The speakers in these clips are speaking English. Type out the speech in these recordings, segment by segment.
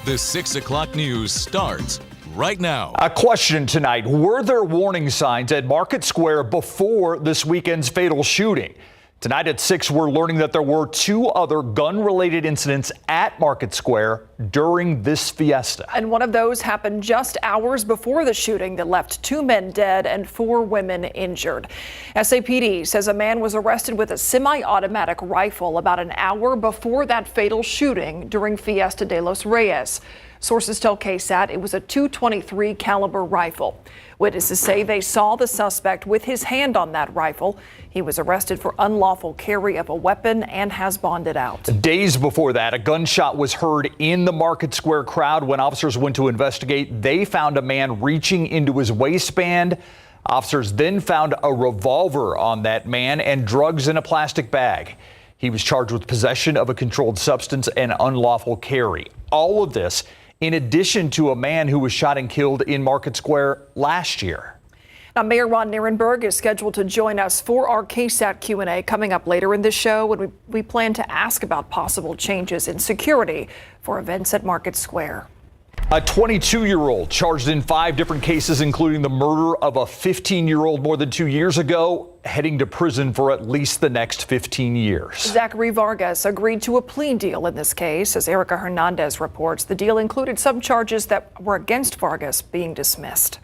The 6 o'clock news starts right now. A question tonight. Were there warning signs at Market Square before this weekend's fatal shooting? Tonight at 6, we're learning that there were 2 other gun-related incidents at Market Square during this fiesta. And one of those happened just hours before the shooting that left 2 men dead and 4 women injured. SAPD says a man was arrested with a semi-automatic rifle about an hour before that fatal shooting during Fiesta de los Reyes. Sources tell KSAT it was a .223 caliber rifle. Witnesses say they saw the suspect with his hand on that rifle. He was arrested for unlawful carry of a weapon and has bonded out. Days before that, a gunshot was heard in the Market Square crowd. When officers went to investigate, they found a man reaching into his waistband. Officers then found a revolver on that man and drugs in a plastic bag. He was charged with possession of a controlled substance and unlawful carry. All of this in addition to a man who was shot and killed in Market Square last year. Now, Mayor Ron Nirenberg is scheduled to join us for our KSAT Q&A coming up later in the show, when we plan to ask about possible changes in security for events at Market Square. A 22-year-old charged in 5 different cases, including the murder of a 15-year-old more than 2 years ago, heading to prison for at least the next 15 years. Zachary Vargas agreed to a plea deal in this case. As Erica Hernandez reports, the deal included some charges that were against Vargas being dismissed.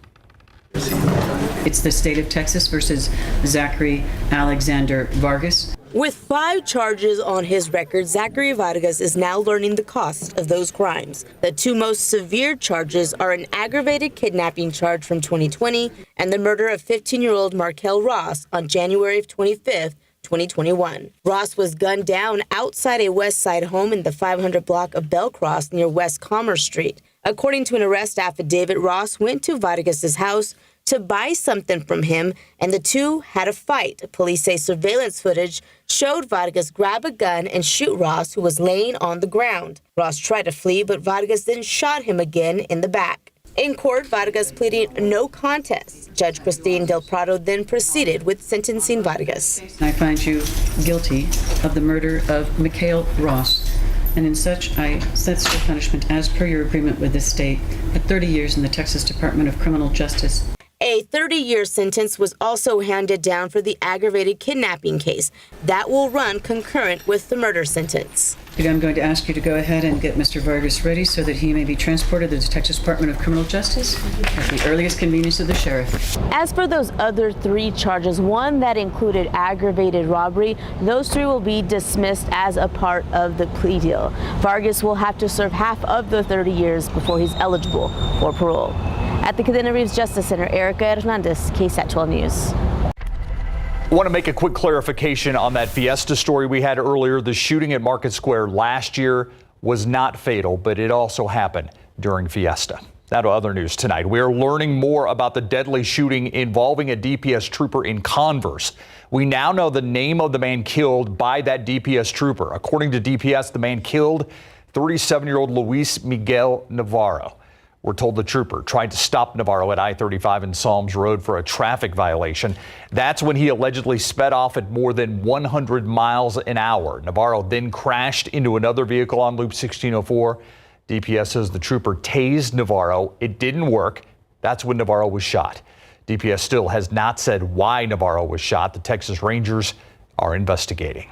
It's the state of Texas versus Zachary Alexander Vargas. With 5 charges on his record, Zachary Vargas is now learning the cost of those crimes. The 2 most severe charges are an aggravated kidnapping charge from 2020 and the murder of 15-year-old Markel Ross on January 25th, 2021. Ross was gunned down outside a West Side home in the 500 block of Bellcross near West Commerce Street. According to an arrest affidavit, Ross went to Vargas's house to buy something from him, and the 2 had a fight. Police say surveillance footage showed Vargas grab a gun and shoot Ross, who was laying on the ground. Ross tried to flee, but Vargas then shot him again in the back. In court, Vargas pleading no contest. Judge Christine Del Prado then proceeded with sentencing Vargas. I find you guilty of the murder of Markel Ross, and in such I set your punishment as per your agreement with the state at 30 years in the Texas Department of Criminal Justice. A 30-year sentence was also handed down for the aggravated kidnapping case. That will run concurrent with the murder sentence. I'm going to ask you to go ahead and get Mr. Vargas ready so that he may be transported to the Texas Department of Criminal Justice at the earliest convenience of the sheriff. As for those other 3 charges, one that included aggravated robbery, those 3 will be dismissed as a part of the plea deal. Vargas will have to serve half of the 30 years before he's eligible for parole. At the Cadena Reeves Justice Center, Erica Hernandez, KSAT 12 News. I want to make a quick clarification on that Fiesta story we had earlier. The shooting at Market Square last year was not fatal, but it also happened during Fiesta. Now to other news tonight. We are learning more about the deadly shooting involving a DPS trooper in Converse. We now know the name of the man killed by that DPS trooper. According to DPS, the man killed 37-year-old Luis Miguel Navarro. We're told the trooper tried to stop Navarro at I-35 and Psalms Road for a traffic violation. That's when he allegedly sped off at more than 100 miles an hour. Navarro then crashed into another vehicle on Loop 1604. DPS says the trooper tased Navarro. It didn't work. That's when Navarro was shot. DPS still has not said why Navarro was shot. The Texas Rangers are investigating.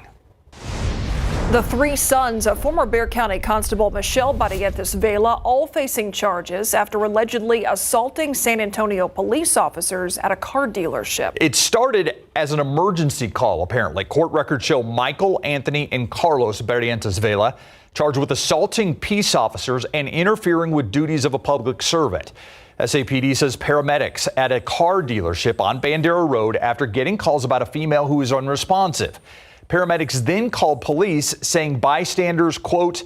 The 3 sons of former Bexar County Constable Michelle Barrientos Vela all facing charges after allegedly assaulting San Antonio police officers at a car dealership. It started as an emergency call, apparently. Court records show Michael, Anthony, and Carlos Barrientos Vela charged with assaulting peace officers and interfering with duties of a public servant. SAPD says paramedics at a car dealership on Bandera Road after getting calls about a female who is unresponsive. Paramedics then called police saying bystanders, quote,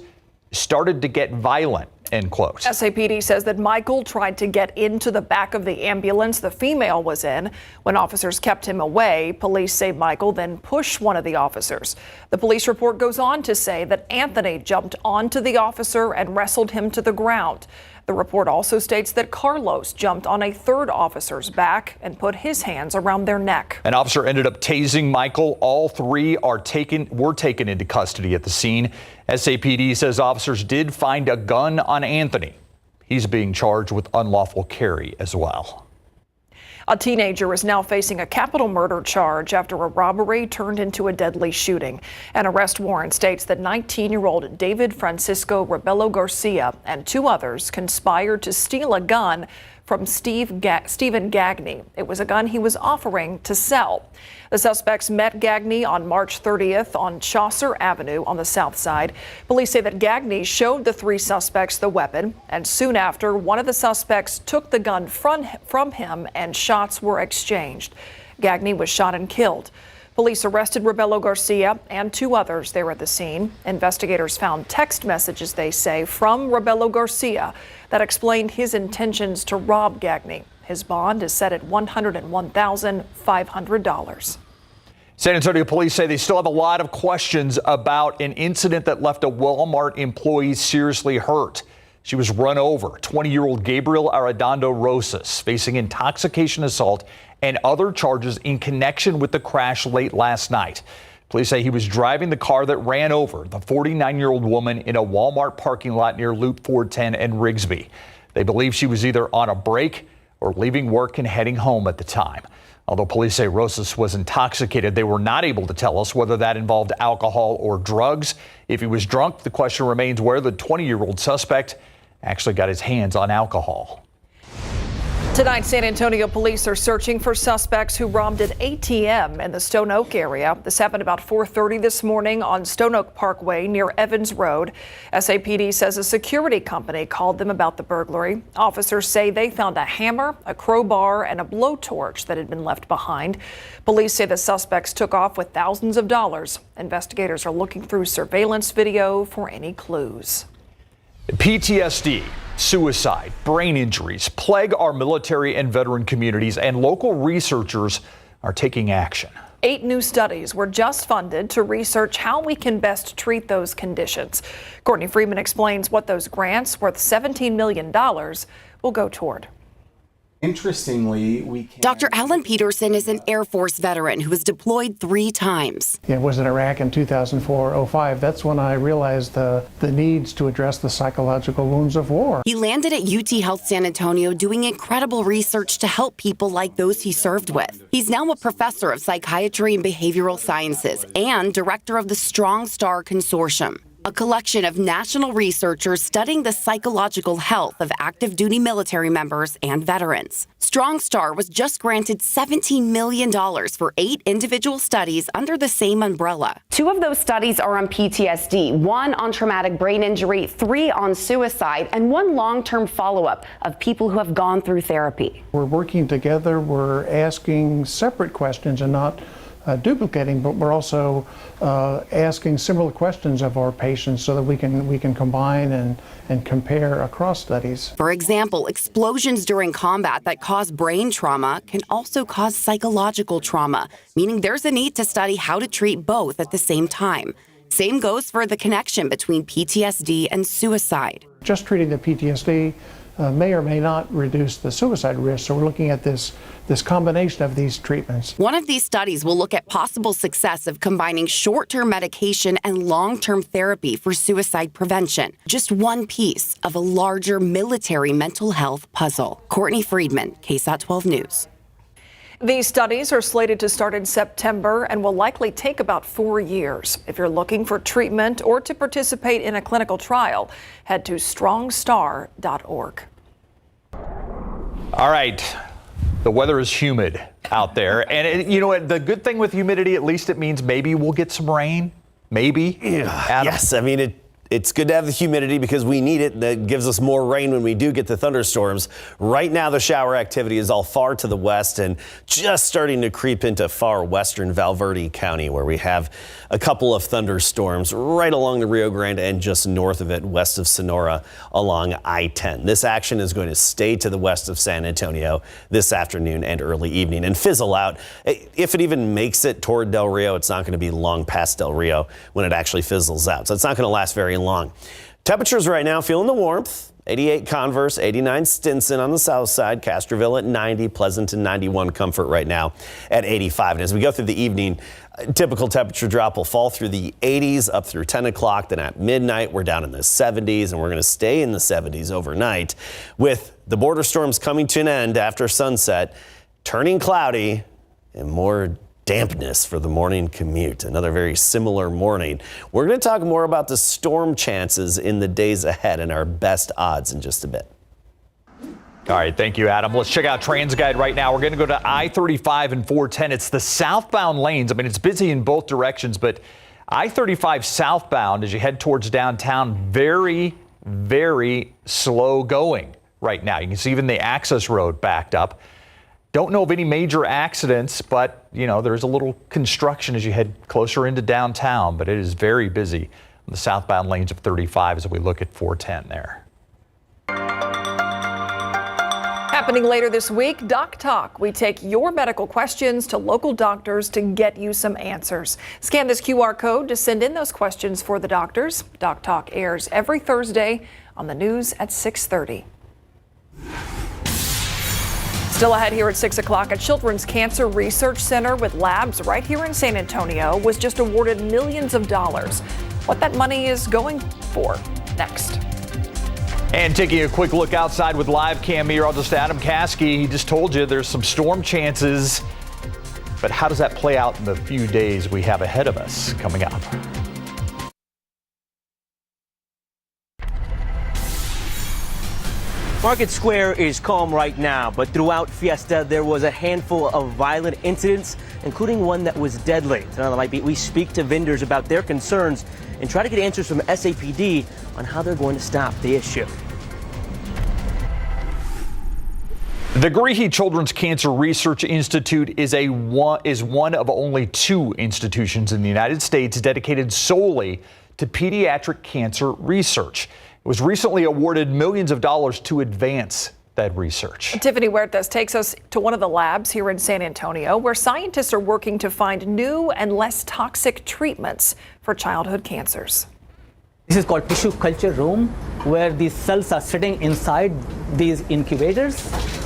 started to get violent, end quote. SAPD says that Michael tried to get into the back of the ambulance the female was in. When officers kept him away, police say Michael then pushed one of the officers. The police report goes on to say that Anthony jumped onto the officer and wrestled him to the ground. The report also states that Carlos jumped on a third officer's back and put his hands around their neck. An officer ended up tasing Michael. All three were taken into custody at the scene. SAPD says officers did find a gun on Anthony. He's being charged with unlawful carry as well. A teenager is now facing a capital murder charge after a robbery turned into a deadly shooting. An arrest warrant states that 19-year-old David Francisco Rebelo Garcia and two others conspired to steal a gun from Stephen Gagne. It was a gun he was offering to sell. The suspects met Gagne on March 30th on Chaucer Avenue on the south side. Police say that Gagne showed the three suspects the weapon, and soon after, one of the suspects took the gun from him and shots were exchanged. Gagne was shot and killed. Police arrested Rebelo Garcia and two others there at the scene. Investigators found text messages, they say, from Rebelo Garcia that explained his intentions to rob Gagne. His bond is set at $101,500. San Antonio police say they still have a lot of questions about an incident that left a Walmart employee seriously hurt. She was run over. 20-year-old Gabriel Arredondo Rosas facing intoxication assault and other charges in connection with the crash late last night. Police say he was driving the car that ran over the 49-year-old woman in a Walmart parking lot near Loop 410 and Rigsby. They believe she was either on a break or leaving work and heading home at the time. Although police say Rosas was intoxicated, they were not able to tell us whether that involved alcohol or drugs. If he was drunk, the question remains where the 20-year-old suspect actually got his hands on alcohol. Tonight, San Antonio police are searching for suspects who robbed an ATM in the Stone Oak area. This happened about 4:30 this morning on Stone Oak Parkway near Evans Road. SAPD says a security company called them about the burglary. Officers say they found a hammer, a crowbar, and a blowtorch that had been left behind. Police say the suspects took off with thousands of dollars. Investigators are looking through surveillance video for any clues. PTSD, suicide, brain injuries plague our military and veteran communities, and local researchers are taking action. 8 new studies were just funded to research how we can best treat those conditions. Courtney Friedman explains what those grants worth $17 million will go toward. Interestingly, Dr. Alan Peterson is an Air Force veteran who was deployed 3 times. It was in Iraq in 2004-05. That's when I realized the needs to address the psychological wounds of war. He landed at UT Health San Antonio doing incredible research to help people like those he served with. He's now a professor of psychiatry and behavioral sciences and director of the Strong Star Consortium, a collection of national researchers studying the psychological health of active duty military members and veterans. Strong Star was just granted $17 million for 8 individual studies under the same umbrella. 2 of those studies are on PTSD, 1 on traumatic brain injury, 3 on suicide, and 1 long-term follow-up of people who have gone through therapy. We're working together. We're asking separate questions and not duplicating, but we're also asking similar questions of our patients so that we can combine and compare across studies. For example, explosions during combat that cause brain trauma can also cause psychological trauma, meaning there's a need to study how to treat both at the same time. Same goes for the connection between PTSD and suicide. Just treating the PTSD may or may not reduce the suicide risk, so we're looking at this combination of these treatments. One of these studies will look at possible success of combining short-term medication and long-term therapy for suicide prevention, just one piece of a larger military mental health puzzle. Courtney Friedman, KSAT 12 News. These studies are slated to start in September and will likely take about 4 years. If you're looking for treatment or to participate in a clinical trial, head to strongstar.org. All right. The weather is humid out there. And you know what? The good thing with humidity, at least it means maybe we'll get some rain. Maybe. Yes, I mean, it's good to have the humidity because we need it. That gives us more rain when we do get the thunderstorms. Right now, the shower activity is all far to the west and just starting to creep into far western Valverde County, where we have a couple of thunderstorms right along the Rio Grande and just north of it, west of Sonora along I-10. This action is going to stay to the west of San Antonio this afternoon and early evening and fizzle out. If it even makes it toward Del Rio, it's not going to be long past Del Rio when it actually fizzles out. So it's not going to last very long. Temperatures right now feeling the warmth. 88 Converse, 89 Stinson on the south side, Castroville at 90, Pleasanton 91, Comfort right now at 85. And as we go through the evening, typical temperature drop will fall through the 80s up through 10 o'clock. Then at midnight, we're down in the 70s, and we're going to stay in the 70s overnight. With the border storms coming to an end after sunset, turning cloudy and more dampness for the morning commute. Another very similar morning. We're going to talk more about the storm chances in the days ahead and our best odds in just a bit. All right, thank you, Adam. Let's check out TransGuide right now. We're going to go to I-35 and 410. It's the southbound lanes. I mean, it's busy in both directions, but I-35 southbound as you head towards downtown, very, very slow going right now. You can see even the access road backed up. Don't know of any major accidents, but, you know, there's a little construction as you head closer into downtown, but it is very busy on the southbound lanes of 35 as we look at 410 there. Happening later this week, Doc Talk. We take your medical questions to local doctors to get you some answers. Scan this QR code to send in those questions for the doctors. Doc Talk airs every Thursday on the news at 6:30. Still ahead here at 6 o'clock, a Children's Cancer Research Center with labs right here in San Antonio was just awarded millions of dollars. What that money is going for next. And taking a quick look outside with live cam meteorologist Adam Caskey. He just told you there's some storm chances, but how does that play out in the few days we have ahead of us coming up? Market Square is calm right now, but throughout Fiesta, there was a handful of violent incidents, including one that was deadly. Tonight on the Light Beat, we speak to vendors about their concerns and try to get answers from SAPD on how they're going to stop the issue. The Greehey Children's Cancer Research Institute is one of only 2 institutions in the United States dedicated solely to pediatric cancer research. It was recently awarded millions of dollars to advance that research. Tiffany Huertas takes us to one of the labs here in San Antonio where scientists are working to find new and less toxic treatments for childhood cancers. This is called tissue culture room, where these cells are sitting inside these incubators,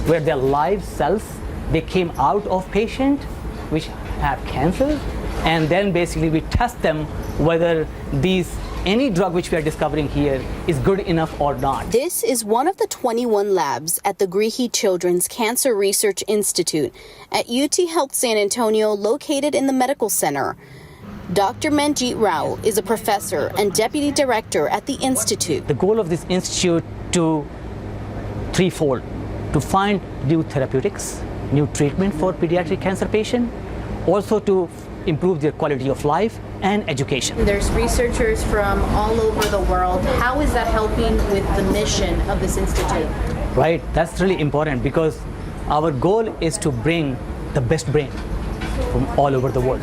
where they're live cells. They came out of patient which have cancer, and then basically we test them whether any drug which we are discovering here is good enough or not. This is one of the 21 labs at the Greehey Children's Cancer Research Institute at UT Health San Antonio, located in the medical center. Dr. Manjeet Rao is a professor and deputy director at the institute. The goal of this institute to threefold: to find new therapeutics, new treatment for pediatric cancer patients, also to improve their quality of life and education. There's researchers from all over the world. How is that helping with the mission of this institute? Right, that's really important because our goal is to bring the best brain from all over the world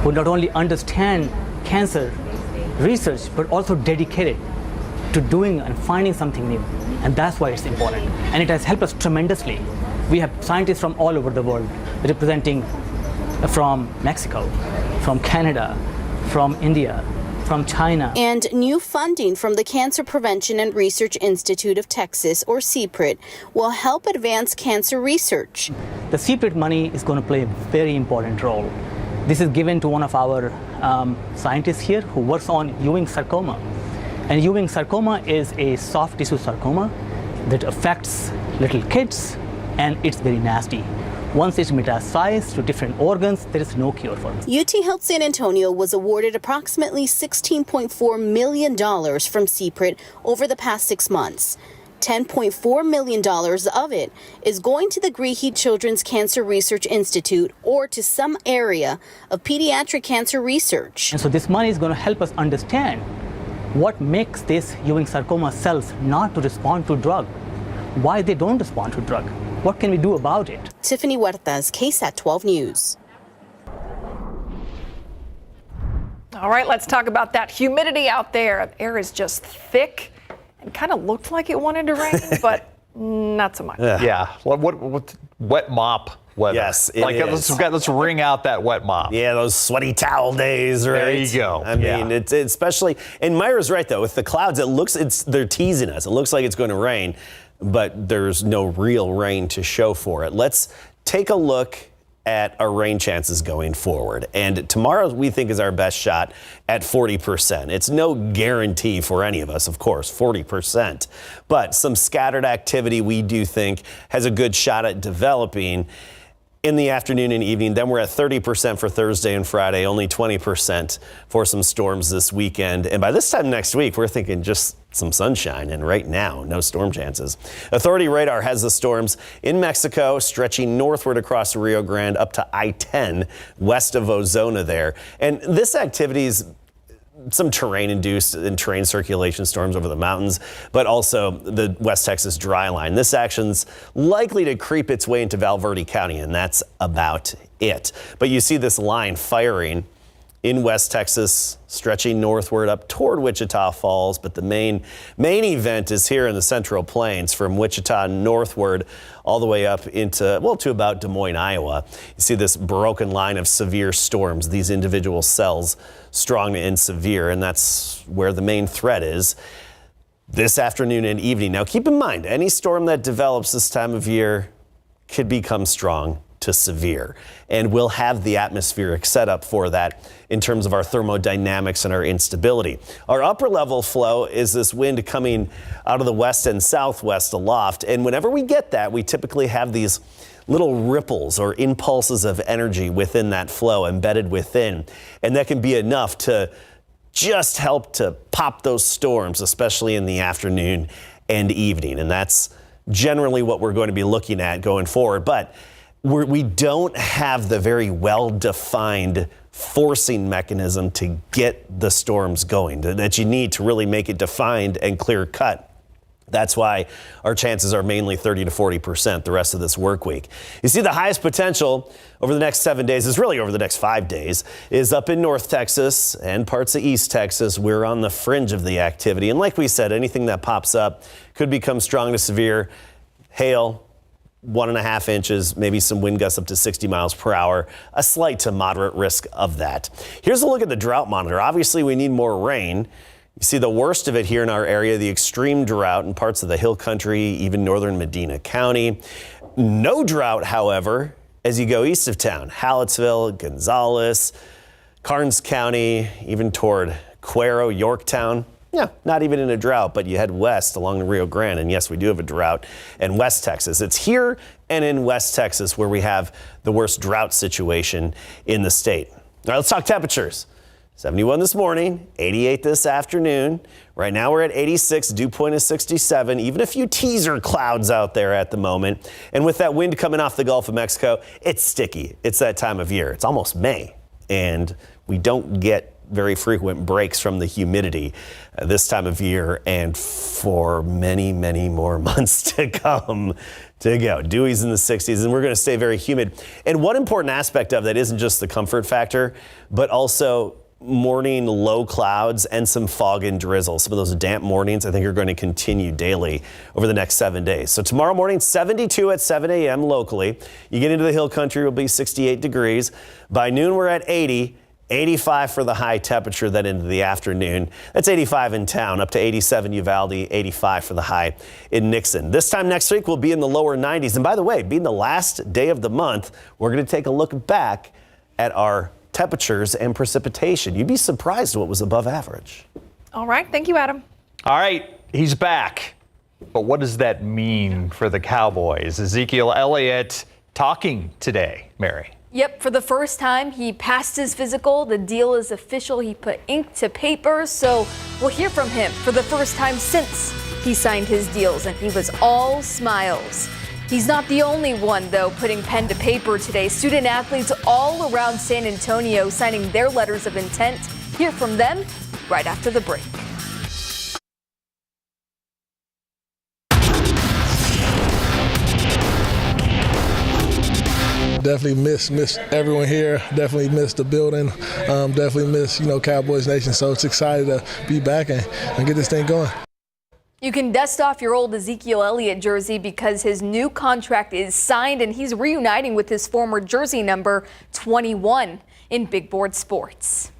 who not only understand cancer research but also dedicated to doing and finding something new. And that's why it's important. And it has helped us tremendously. We have scientists from all over the world representing from Mexico, from Canada, from India, from China. And new funding from the Cancer Prevention and Research Institute of Texas, or CPRIT, will help advance cancer research. The CPRIT money is going to play a very important role. This is given to one of our scientists here who works on Ewing sarcoma. And Ewing sarcoma is a soft tissue sarcoma that affects little kids, and it's very nasty. Once it's metastasized to different organs, there is no cure for it. UT Health San Antonio was awarded approximately $16.4 million from CPRIT over the past 6 months. $10.4 million of it is going to the Greehey Children's Cancer Research Institute or to some area of pediatric cancer research. And so this money is going to help us understand what makes these Ewing sarcoma cells not to respond to drug, why they don't respond to drug. What can we do about it? Tiffany Huertas, KSAT 12 News. All right, let's talk about that humidity out there. The air is just thick and kind of looked like it wanted to rain, but Not so much. Yeah. What wet mop weather? Yes, it is. Let's wring out that wet mop. Yeah, those sweaty towel days, right? There you go. I mean, it's especially, and Myra's right though, with the clouds, they're teasing us. It looks like it's going to rain, but there's no real rain to show for it. Let's take a look at our rain chances going forward. And tomorrow we think is our best shot at 40%. It's no guarantee for any of us, of course, 40%. But some scattered activity we do think has a good shot at developing in the afternoon and evening. Then we're at 30% for Thursday and Friday, only 20% for some storms this weekend. And by this time next week, we're thinking just some sunshine. And right now, no storm chances. Authority radar has the storms in Mexico stretching northward across the Rio Grande up to I-10 west of Ozona there. And this activity is some terrain-induced and terrain circulation storms over the mountains, but also the West Texas dry line. This action's likely to creep its way into Valverde County, and that's about it. But you see this line firing in West Texas, stretching northward up toward Wichita Falls, but the main event is here in the Central Plains from Wichita northward all the way up into, well, to about Des Moines, Iowa. You see this broken line of severe storms, these individual cells, strong and severe, and that's where the main threat is this afternoon and evening. Now, keep in mind, any storm that develops this time of year could become strong to severe, and we'll have the atmospheric setup for that in terms of our thermodynamics and our instability. Our upper level flow is this wind coming out of the west and southwest aloft, and whenever we get that, we typically have these little ripples or impulses of energy within that flow embedded within, and that can be enough to just help to pop those storms, especially in the afternoon and evening, and that's generally what we're going to be looking at going forward. But we don't have the very well-defined forcing mechanism to get the storms going that you need to really make it defined and clear-cut. That's why our chances are mainly 30 to 40% the rest of this work week. You see, the highest potential over the next 7 days is really over the next 5 days is up in North Texas and parts of East Texas. We're on the fringe of the activity. And like we said, anything that pops up could become strong to severe. Hail, 1.5 inches, maybe some wind gusts up to 60 miles per hour, a slight to moderate risk of that. Here's a look at the drought monitor. Obviously, we need more rain. You see the worst of it here in our area, the extreme drought in parts of the Hill Country, even northern Medina County. No drought, however, as you go east of town, Hallettsville, Gonzales, Karnes County, even toward Cuero, Yorktown. Yeah, not even in a drought, but you head west along the Rio Grande, and yes, we do have a drought in West Texas. It's here and in West Texas where we have the worst drought situation in the state. All right, let's talk temperatures. 71 this morning, 88 this afternoon. Right now we're at 86, dew point is 67, even a few teaser clouds out there at the moment. And with that wind coming off the Gulf of Mexico, it's sticky. It's that time of year. It's almost May, and we don't get very frequent breaks from the humidity this time of year and for many, many more months to come to go. Dewey's in the 60s, and we're going to stay very humid. And one important aspect of that isn't just the comfort factor, but also morning low clouds and some fog and drizzle. Some of those damp mornings I think are going to continue daily over the next 7 days. So tomorrow morning, 72 at 7 a.m. locally. You get into the Hill Country, it'll be 68 degrees. By noon, we're at 80. 85 for the high temperature then into the afternoon. That's 85 in town, up to 87 Uvalde, 85 for the high in Nixon. This time next week, we'll be in the lower 90s. And by the way, being the last day of the month, we're going to take a look back at our temperatures and precipitation. You'd be surprised what was above average. All right. Thank you, Adam. All right. He's back. But what does that mean for the Cowboys? Ezekiel Elliott talking today, Mary. Yep, for the first time, he passed his physical. The deal is official. He put ink to paper. So we'll hear from him for the first time since he signed his deals, and he was all smiles. He's not the only one, though, putting pen to paper today. Student athletes all around San Antonio signing their letters of intent. Hear from them right after the break. Definitely miss everyone here. Definitely miss the building. Definitely miss, Cowboys Nation. So it's excited to be back and get this thing going. You can dust off your old Ezekiel Elliott jersey because his new contract is signed and he's reuniting with his former jersey number 21 in big board sports.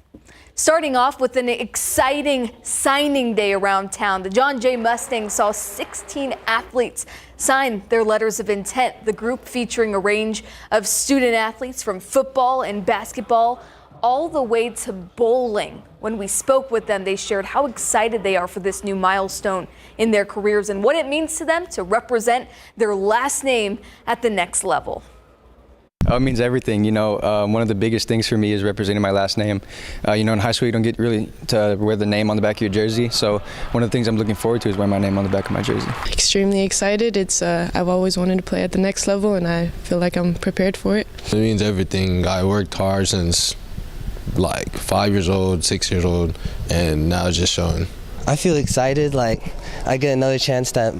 Starting off with an exciting signing day around town, the John Jay Mustangs saw 16 athletes sign their letters of intent. The group featuring a range of student athletes from football and basketball all the way to bowling. When we spoke with them, they shared how excited they are for this new milestone in their careers and what it means to them to represent their last name at the next level. It means everything. One of the biggest things for me is representing my last name. In high school, you don't get really to wear the name on the back of your jersey. So one of the things I'm looking forward to is wearing my name on the back of my jersey. Extremely excited. I've always wanted to play at the next level, and I feel like I'm prepared for it. It means everything. I worked hard since like 5 years old, 6 years old, and now it's just showing. I feel excited, like I get another chance that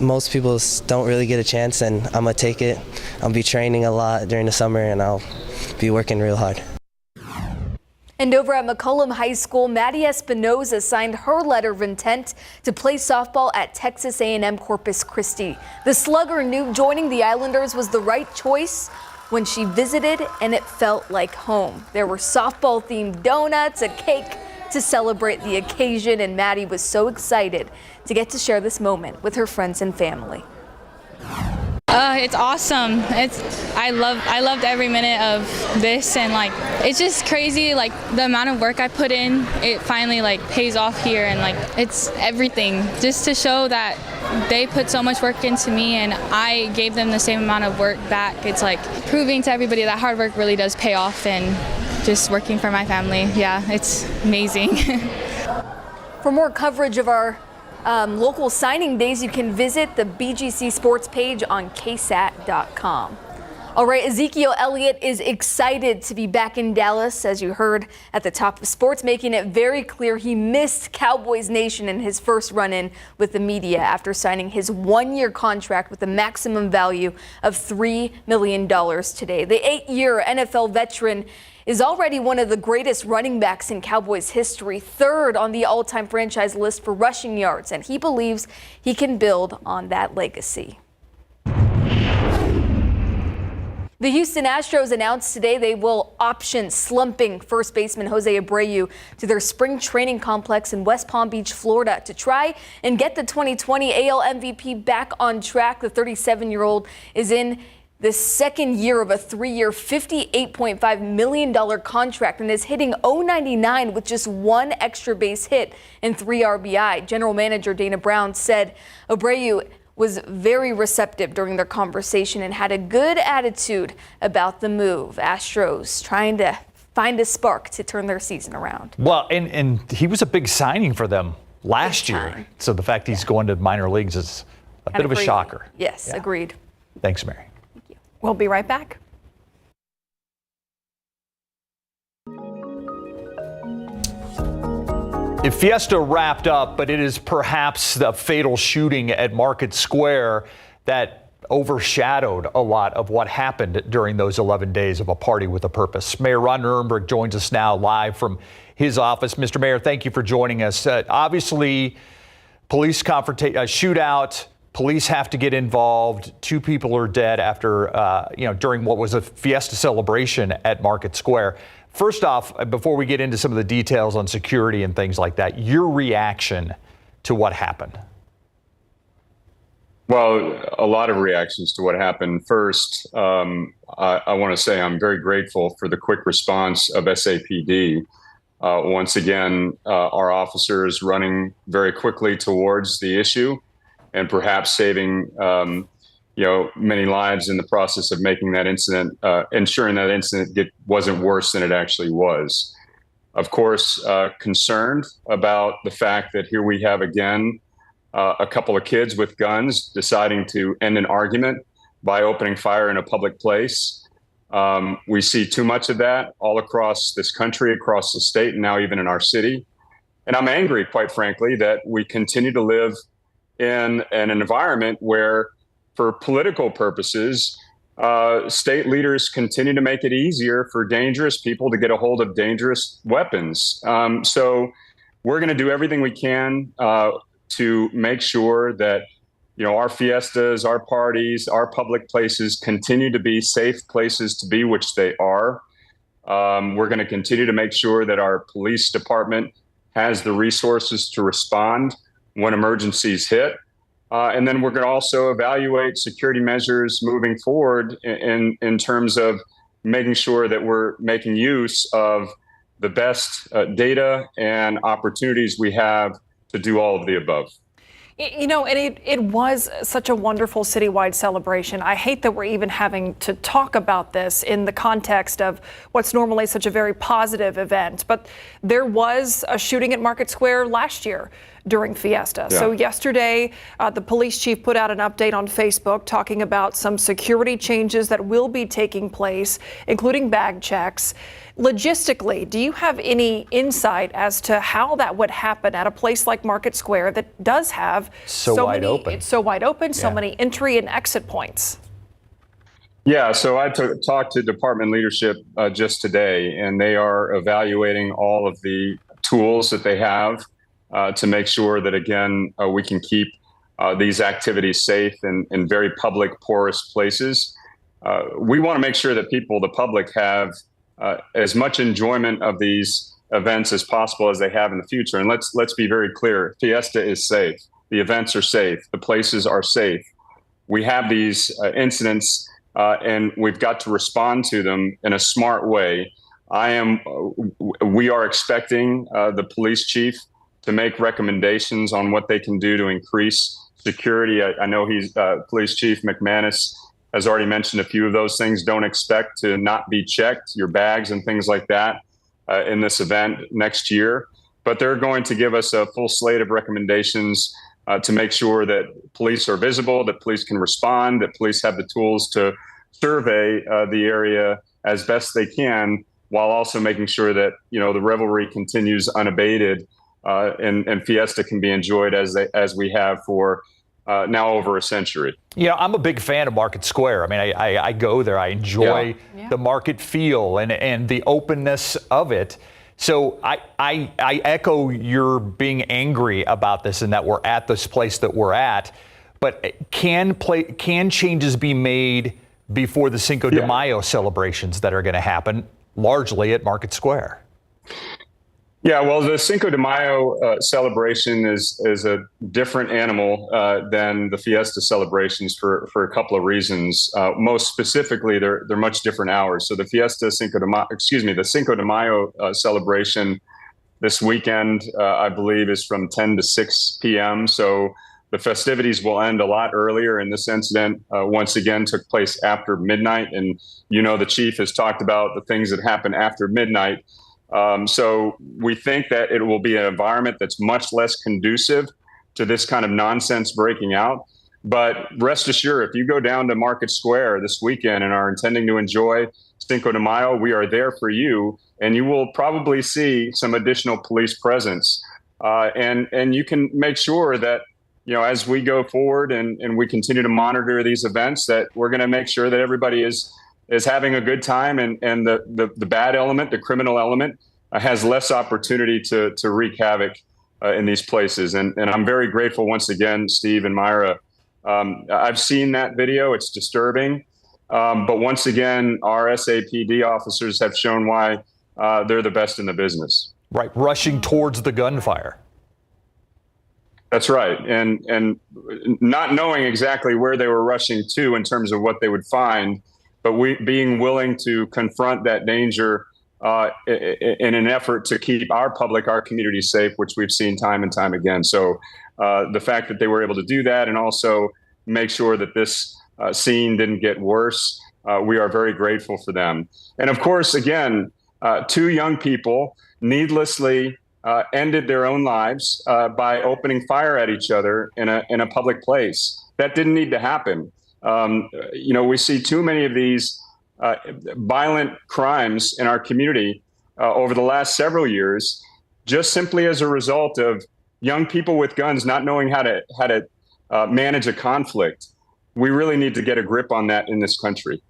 most people don't really get a chance, and I'm gonna take it. I'll be training a lot during the summer, and I'll be working real hard. And over at McCollum High School, Maddie Espinoza signed her letter of intent to play softball at Texas A&M Corpus Christi. The slugger knew joining the Islanders was the right choice when she visited, and it felt like home. There were softball-themed donuts, a cake to celebrate the occasion, and Maddie was so excited to get to share this moment with her friends and family. It's awesome. I loved every minute of this, and it's just crazy, the amount of work I put in. It finally pays off here, and it's everything. Just to show that they put so much work into me and I gave them the same amount of work back. It's proving to everybody that hard work really does pay off, and just working for my family. Yeah, it's amazing. For more coverage of our local signing days, you can visit the BGC Sports page on KSAT.com. All right, Ezekiel Elliott is excited to be back in Dallas, as you heard at the top of sports, making it very clear he missed Cowboys Nation in his first run-in with the media after signing his one-year contract with a maximum value of $3 million today. The 8-year NFL veteran is already one of the greatest running backs in Cowboys history, third on the all-time franchise list for rushing yards, and he believes he can build on that legacy. The Houston Astros announced today they will option slumping first baseman Jose Abreu to their spring training complex in West Palm Beach, Florida, to try and get the 2020 AL MVP back on track. The 37-year-old is in the second year of a 3-year, $58.5 million contract and is hitting .099 with just one extra base hit and 3 RBI. General Manager Dana Brown said Abreu was very receptive during their conversation and had a good attitude about the move. Astros trying to find a spark to turn their season around. Well, and he was a big signing for them last year. So the fact he's going to minor leagues is a bit of a shocker. Yes, agreed. Thanks, Mary. We'll be right back. Fiesta wrapped up, but it is perhaps the fatal shooting at Market Square that overshadowed a lot of what happened during those 11 days of a party with a purpose. Mayor Ron Nirenberg joins us now live from his office. Mr. Mayor, thank you for joining us. Obviously, police shootout. Police have to get involved. 2 people are dead after, during what was a fiesta celebration at Market Square. First off, before we get into some of the details on security and things like that, your reaction to what happened? Well, a lot of reactions to what happened. First, I want to say I'm very grateful for the quick response of SAPD. Once again, our officers running very quickly towards the issue and perhaps saving many lives in the process of making that incident, ensuring that incident wasn't worse than it actually was. Of course, concerned about the fact that here we have again a couple of kids with guns deciding to end an argument by opening fire in a public place. We see too much of that all across this country, across the state, and now even in our city. And I'm angry, quite frankly, that we continue to live in an environment where, for political purposes, state leaders continue to make it easier for dangerous people to get a hold of dangerous weapons. So we're going to do everything we can to make sure that our fiestas, our parties, our public places continue to be safe places to be, which they are. We're going to continue to make sure that our police department has the resources to respond when emergencies hit. And then we're going to also evaluate security measures moving forward in terms of making sure that we're making use of the best data and opportunities we have to do all of the above. And it was such a wonderful citywide celebration. I hate that we're even having to talk about this in the context of what's normally such a very positive event. But there was a shooting at Market Square last year during Fiesta. Yeah. So yesterday, the police chief put out an update on Facebook talking about some security changes that will be taking place, including bag checks. Logistically, do you have any insight as to how that would happen at a place like Market Square that does have so wide many, open. It's so wide open, so Yeah. many entry and exit points? Yeah, so I talked to department leadership just today, and they are evaluating all of the tools that they have to make sure that, again, we can keep these activities safe in very public, porous places. We want to make sure that the public have as much enjoyment of these events as possible as they have in the future. And let's be very clear, Fiesta is safe. The events are safe. The places are safe. We have these incidents and we've got to respond to them in a smart way. We are expecting the police chief to make recommendations on what they can do to increase security. I know Police Chief McManus has already mentioned a few of those things. Don't expect to not be checked, your bags and things like that in this event next year. But they're going to give us a full slate of recommendations to make sure that police are visible, that police can respond, that police have the tools to survey the area as best they can, while also making sure that the revelry continues unabated and Fiesta can be enjoyed as we have for now over a century. I'm a big fan of Market Square. I mean, I go there. I enjoy the market feel and the openness of it. So I echo your being angry about this and that we're at this place that we're at. But can changes be made before the Cinco de Mayo celebrations that are going to happen largely at Market Square? Yeah, well, the Cinco de Mayo celebration is a different animal than the Fiesta celebrations for a couple of reasons. Most specifically, they're much different hours. So the the Cinco de Mayo celebration this weekend, I believe, is from 10 to 6 p.m. So the festivities will end a lot earlier. And this incident, once again, took place after midnight. And the chief has talked about the things that happen after midnight. So we think that it will be an environment that's much less conducive to this kind of nonsense breaking out. But rest assured, if you go down to Market Square this weekend and are intending to enjoy Cinco de Mayo, we are there for you, and you will probably see some additional police presence. And you can make sure that, as we go forward and we continue to monitor these events, that we're going to make sure that everybody is having a good time, and the bad element, the criminal element, has less opportunity to wreak havoc in these places. And I'm very grateful once again, Steve and Myra. I've seen that video. It's disturbing. But once again, our SAPD officers have shown why they're the best in the business. Right, rushing towards the gunfire. That's right. And not knowing exactly where they were rushing to in terms of what they would find, but being willing to confront that danger in an effort to keep our community safe, which we've seen time and time again. So the fact that they were able to do that and also make sure that this scene didn't get worse, we are very grateful for them. And of course, again, 2 young people needlessly ended their own lives by opening fire at each other in a public place. That didn't need to happen. We see too many of these violent crimes in our community over the last several years, just simply as a result of young people with guns not knowing how to manage a conflict. We really need to get a grip on that in this country.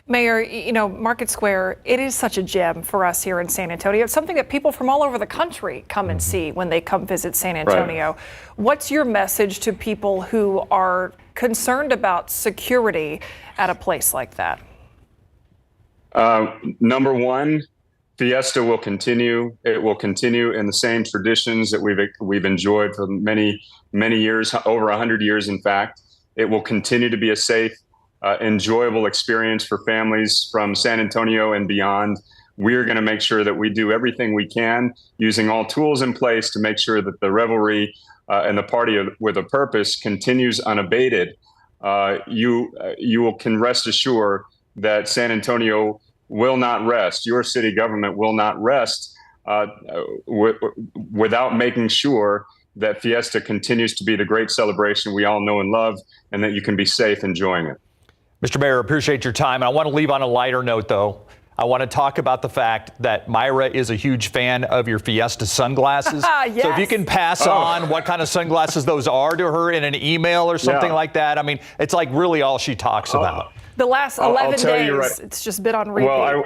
Mayor, you know, Market Square, it is such a gem for us here in San Antonio. It's something that people from all over the country come and see when they come visit San Antonio. Right. What's your message to people who are concerned about security at a place like that? Number one, Fiesta will continue. It will continue in the same traditions that we've enjoyed for many years, over 100 years, in fact. It will continue to be a safe, enjoyable experience for families from San Antonio and beyond. We're going to make sure that we do everything we can, using all tools in place to make sure that the revelry and the party with a purpose continues unabated. You can rest assured that San Antonio will not rest. Your city government will not rest without making sure that Fiesta continues to be the great celebration we all know and love, and that you can be safe enjoying it. Mr. Mayor, appreciate your time. I want to leave on a lighter note, though. I want to talk about the fact that Myra is a huge fan of your Fiesta sunglasses. Yes. So if you can pass on what kind of sunglasses those are to her in an email or something like that. I mean, it's like really all she talks about. The last 11 days, it's just been on repeat. Well,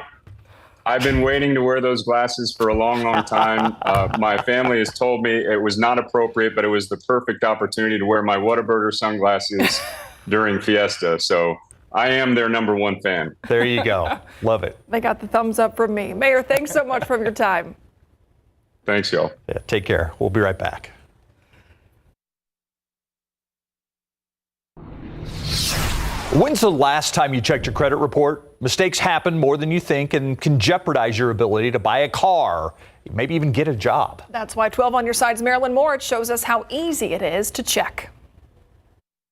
I've been waiting to wear those glasses for a long, long time. My family has told me it was not appropriate, but it was the perfect opportunity to wear my Whataburger sunglasses during Fiesta. So I am their #1 fan. There you go. Love it. They got the thumbs up from me. Mayor, thanks so much for your time. Thanks, y'all. Yeah, take care. We'll be right back. When's the last time you checked your credit report? Mistakes happen more than you think and can jeopardize your ability to buy a car, maybe even get a job. That's why 12 on Your Side's Marilyn Moritz shows us how easy it is to check.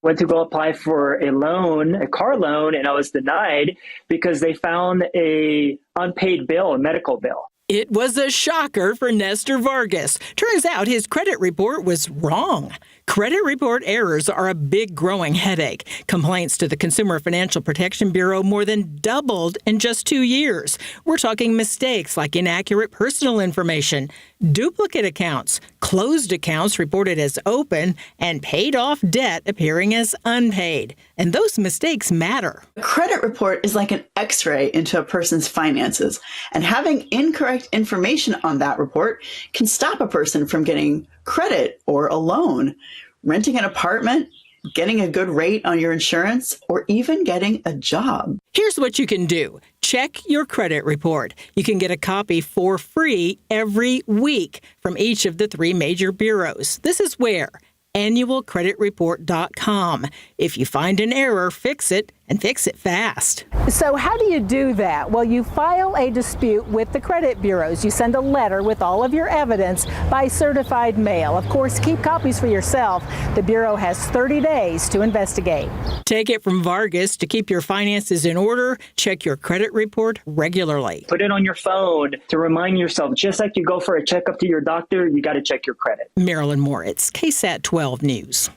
Went to go apply for a loan, a car loan, and I was denied because they found a unpaid bill, a medical bill. It was a shocker for Nestor Vargas. Turns out his credit report was wrong. Credit report errors are a big growing headache. Complaints to the Consumer Financial Protection Bureau more than doubled in just 2 years. We're talking mistakes like inaccurate personal information, duplicate accounts, closed accounts reported as open, and paid off debt appearing as unpaid. And those mistakes matter. A credit report is like an x-ray into a person's finances, and having incorrect information on that report can stop a person from getting credit or a loan, renting an apartment, getting a good rate on your insurance, or even getting a job. Here's what you can do. Check your credit report. You can get a copy for free every week from each of the 3 major bureaus. This is where annualcreditreport.com. If you find an error, fix it, and fix it fast. So how do you do that? Well, you file a dispute with the credit bureaus. You send a letter with all of your evidence by certified mail. Of course, keep copies for yourself. The Bureau has 30 days to investigate. Take it from Vargas. To keep your finances in order, check your credit report regularly. Put it on your phone to remind yourself, just like you go for a checkup to your doctor, you got to check your credit. Marilyn Moritz, KSAT 12 News.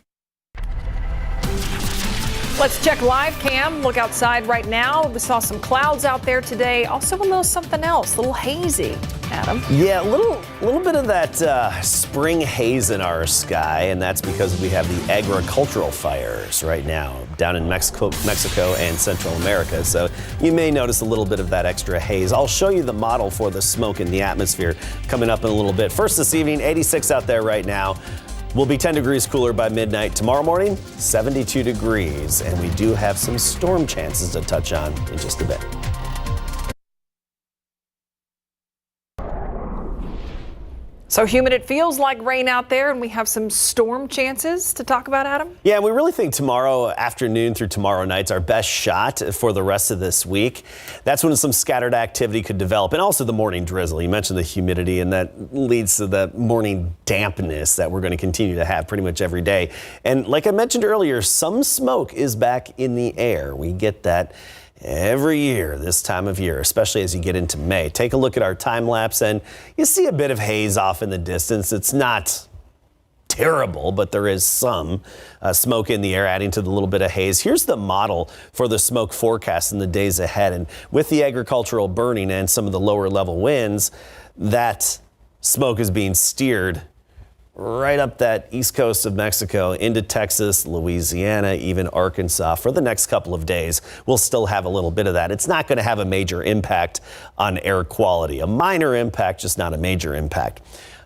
Let's check live cam. Look outside right now. We saw some clouds out there today. Also a little something else, a little hazy. Adam? Yeah, a little bit of that spring haze in our sky, and that's because we have the agricultural fires right now down in Mexico and Central America. So you may notice a little bit of that extra haze. I'll show you the model for the smoke in the atmosphere coming up in a little bit. First this evening, 86 out there right now. We'll be 10 degrees cooler by midnight. Tomorrow morning, 72 degrees. And we do have some storm chances to touch on in just a bit. So humid, it feels like rain out there, and we have some storm chances to talk about, Adam? Yeah, we really think tomorrow afternoon through tomorrow night's our best shot for the rest of this week. That's when some scattered activity could develop, and also the morning drizzle. You mentioned the humidity, and that leads to the morning dampness that we're going to continue to have pretty much every day. And like I mentioned earlier, some smoke is back in the air. We get that every year this time of year, especially as you get into May. Take a look at our time lapse and you see a bit of haze off in the distance. It's not terrible, but there is some smoke in the air adding to the little bit of haze. Here's the model for the smoke forecast in the days ahead. And with the agricultural burning and some of the lower level winds, that smoke is being steered right up that east coast of Mexico into Texas, Louisiana, even Arkansas for the next couple of days. We'll still have a little bit of that. It's not going to have a major impact on air quality. A minor impact, just not a major impact.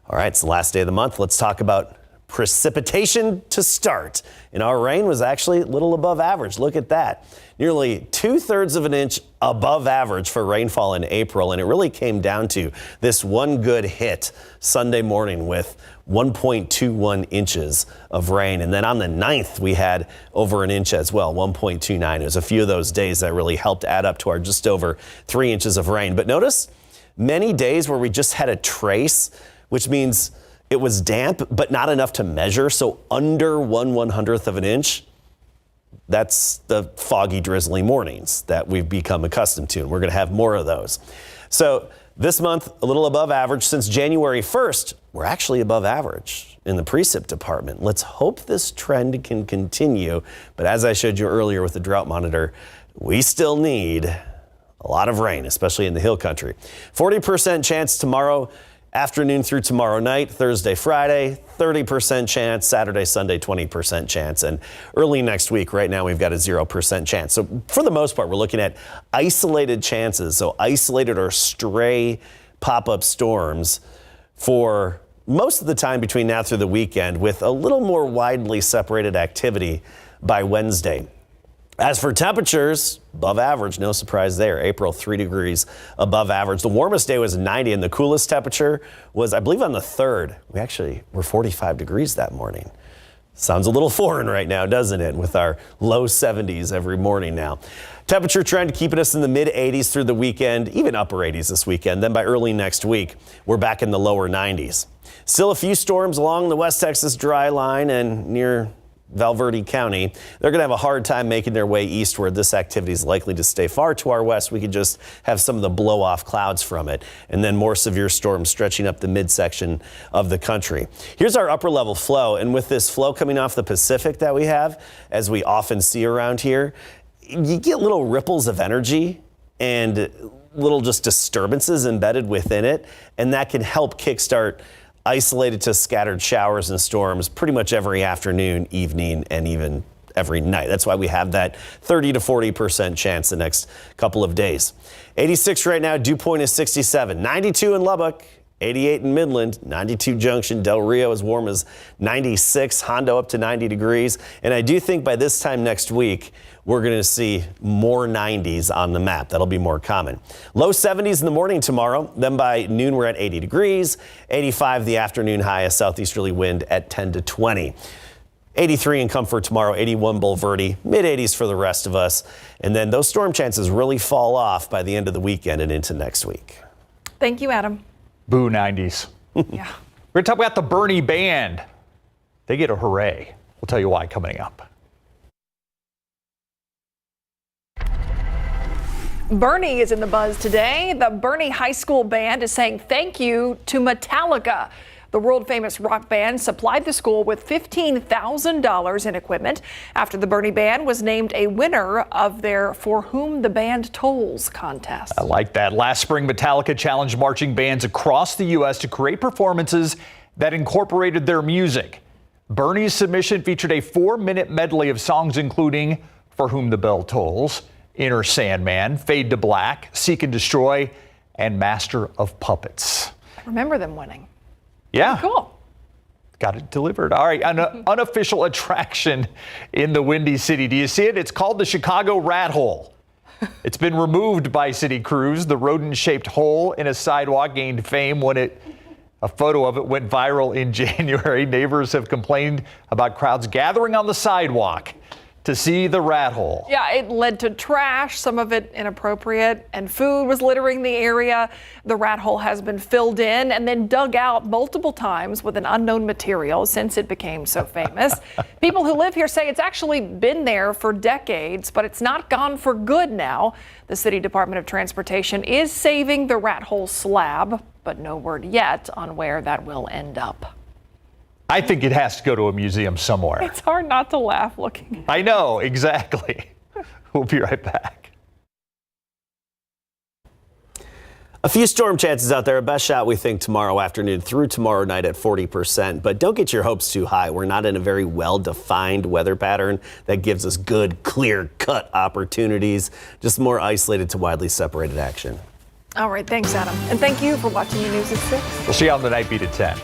All right, it's the last day of the month. Let's talk about precipitation to start. And our rain was actually a little above average. Look at that. Nearly 2/3 of an inch above average for rainfall in April. And it really came down to this one good hit Sunday morning with 1.21 inches of rain. And then on the 9th, we had over an inch as well, 1.29. It was a few of those days that really helped add up to our just over 3 inches of rain. But notice many days where we just had a trace, which means it was damp, but not enough to measure. So under 1/100th of an inch. That's the foggy, drizzly mornings that we've become accustomed to. And we're going to have more of those. So this month, a little above average. Since January 1st, we're actually above average in the precip department. Let's hope this trend can continue. But as I showed you earlier with the drought monitor, we still need a lot of rain, especially in the hill country. 40% chance tomorrow afternoon through tomorrow night, Thursday, Friday, 30% chance, Saturday, Sunday, 20% chance. And early next week, right now, we've got a 0% chance. So for the most part, we're looking at isolated chances. So isolated or stray pop-up storms for most of the time between now through the weekend, with a little more widely separated activity by Wednesday. As for temperatures, above average, no surprise there. April, 3 degrees above average. The warmest day was 90 and the coolest temperature was, I believe, on the 3rd. We actually were 45 degrees that morning. Sounds a little foreign right now, doesn't it? With our low 70s every morning now. Temperature trend keeping us in the mid 80s through the weekend, even upper 80s this weekend. Then by early next week, we're back in the lower 90s. Still a few storms along the West Texas dry line and near Valverde County. They're going to have a hard time making their way eastward. This activity is likely to stay far to our west. We could just have some of the blow-off clouds from it, and then more severe storms stretching up the midsection of the country. Here's our upper level flow, and with this flow coming off the Pacific that we have, as we often see around here, you get little ripples of energy and little just disturbances embedded within it, and that can help kickstart isolated to scattered showers and storms pretty much every afternoon, evening, and even every night. That's why we have that 30 to 40% chance the next couple of days. 86 right now, dew point is 67, 92 in Lubbock, 88 in Midland, 92 Junction, Del Rio as warm as 96, Hondo up to 90 degrees. And I do think by this time next week, we're going to see more 90s on the map. That'll be more common. Low 70s in the morning tomorrow. Then by noon, we're at 80 degrees. 85 the afternoon high, a southeasterly wind at 10 to 20. 83 in Comfort tomorrow, 81 Bulverde, mid 80s for the rest of us. And then those storm chances really fall off by the end of the weekend and into next week. Thank you, Adam. Boo 90s. Yeah. We're going to talk about the Bernie Band. They get a hooray. We'll tell you why coming up. Bernie is in the buzz today. The Bernie High School Band is saying thank you to Metallica. The world-famous rock band supplied the school with $15,000 in equipment after the Bernie Band was named a winner of their For Whom the Band Tolls contest. I like that. Last spring, Metallica challenged marching bands across the U.S. to create performances that incorporated their music. Bernie's submission featured a 4-minute medley of songs including For Whom the Bell Tolls, Inner Sandman, Fade to Black, Seek and Destroy, and Master of Puppets. I remember them winning. Yeah. Cool. Got it delivered. All right, an unofficial attraction in the Windy City. Do you see it? It's called the Chicago Rat Hole. It's been removed by city crews. The rodent-shaped hole in a sidewalk gained fame when a photo of it went viral in January. Neighbors have complained about crowds gathering on the sidewalk to see the rat hole. Yeah, it led to trash, some of it inappropriate, and food was littering the area. The rat hole has been filled in and then dug out multiple times with an unknown material since it became so famous. People who live here say it's actually been there for decades, but it's not gone for good now. The City Department of Transportation is saving the rat hole slab, but no word yet on where that will end up. I think it has to go to a museum somewhere. It's hard not to laugh looking. I know, exactly. We'll be right back. A few storm chances out there. A best shot, we think, tomorrow afternoon through tomorrow night at 40%. But don't get your hopes too high. We're not in a very well-defined weather pattern that gives us good, clear-cut opportunities. Just more isolated to widely separated action. All right, thanks, Adam. And thank you for watching your News at 6. We'll see you on the Night Beat at 10.